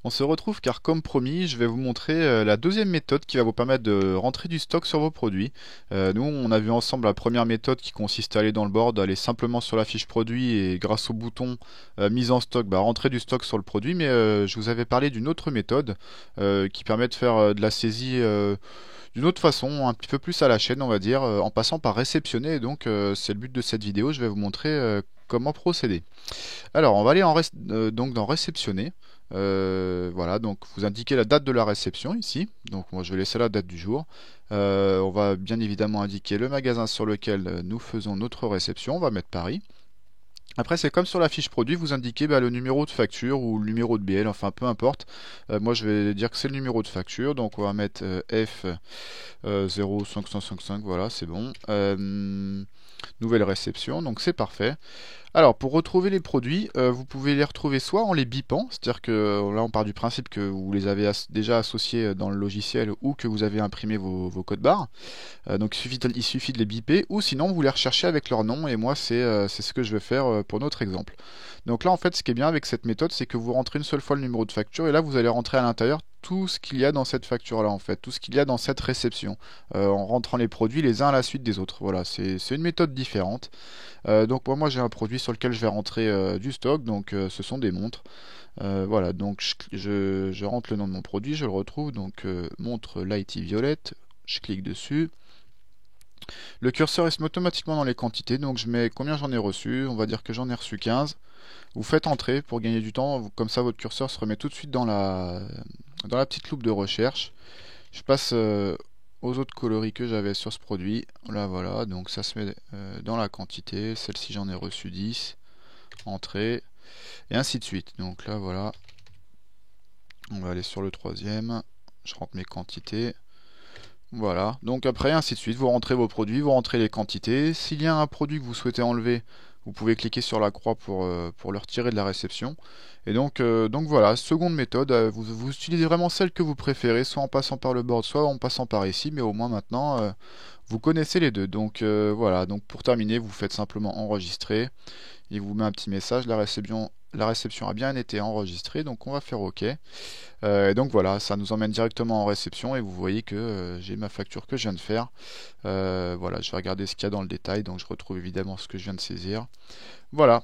On se retrouve car comme promis, je vais vous montrer la deuxième méthode qui va vous permettre de rentrer du stock sur vos produits. Nous, on a vu ensemble la première méthode qui consiste à aller dans le board, aller simplement sur la fiche produit et grâce au bouton mise en stock, rentrer du stock sur le produit. Mais je vous avais parlé d'une autre méthode qui permet de faire de la saisie d'une autre façon, un petit peu plus à la chaîne, on va dire, en passant par réceptionner. Et donc, c'est le but de cette vidéo. Je vais vous montrer comment procéder. Alors, on va aller donc dans réceptionner. Voilà, donc vous indiquez la date de la réception ici. Donc moi je vais laisser la date du jour. On va bien évidemment indiquer le magasin sur lequel nous faisons notre réception. On va mettre Paris. Après, c'est comme sur la fiche produit, vous indiquez le numéro de facture ou le numéro de BL, enfin peu importe. Moi je vais dire que c'est le numéro de facture, donc on va mettre F 05555, voilà, c'est bon. Nouvelle réception, donc c'est parfait. Alors, pour retrouver les produits, vous pouvez les retrouver soit en les bipant, c'est-à-dire que là on part du principe que vous les avez déjà associés dans le logiciel ou que vous avez imprimé vos codes barres. Donc il suffit de les biper, ou sinon vous les recherchez avec leur nom, et moi c'est ce que je vais faire pour notre exemple. Donc là en fait ce qui est bien avec cette méthode, c'est que vous rentrez une seule fois le numéro de facture, et là vous allez rentrer à l'intérieur tout ce qu'il y a dans cette facture là en fait, tout ce qu'il y a dans cette réception, en rentrant les produits les uns à la suite des autres. Voilà, c'est une méthode différente. Donc moi j'ai un produit sur lequel je vais rentrer du stock, donc ce sont des montres. Voilà, donc je rentre le nom de mon produit, je le retrouve, donc montre Lighty Violette, je clique dessus. Le curseur se met automatiquement dans les quantités, donc je mets combien j'en ai reçu, on va dire que j'en ai reçu 15. Vous faites entrer pour gagner du temps, comme ça votre curseur se remet tout de suite dans la petite loupe de recherche. Je passe aux autres coloris que j'avais sur ce produit. Là voilà, donc ça se met dans la quantité, celle-ci j'en ai reçu 10, entrée, et ainsi de suite. Donc là voilà, on va aller sur le troisième, je rentre mes quantités. Voilà, donc après ainsi de suite, vous rentrez vos produits, vous rentrez les quantités. S'il y a un produit que vous souhaitez enlever, vous pouvez cliquer sur la croix pour le retirer de la réception. Et donc voilà, seconde méthode, vous utilisez vraiment celle que vous préférez, soit en passant par le board, soit en passant par ici, mais au moins maintenant, vous connaissez les deux. Donc voilà, donc pour terminer, vous faites simplement enregistrer. Il vous met un petit message, la réception a bien été enregistrée, donc on va faire OK. Et donc voilà, ça nous emmène directement en réception et vous voyez que j'ai ma facture que je viens de faire. Voilà, je vais regarder ce qu'il y a dans le détail, donc je retrouve évidemment ce que je viens de saisir. Voilà.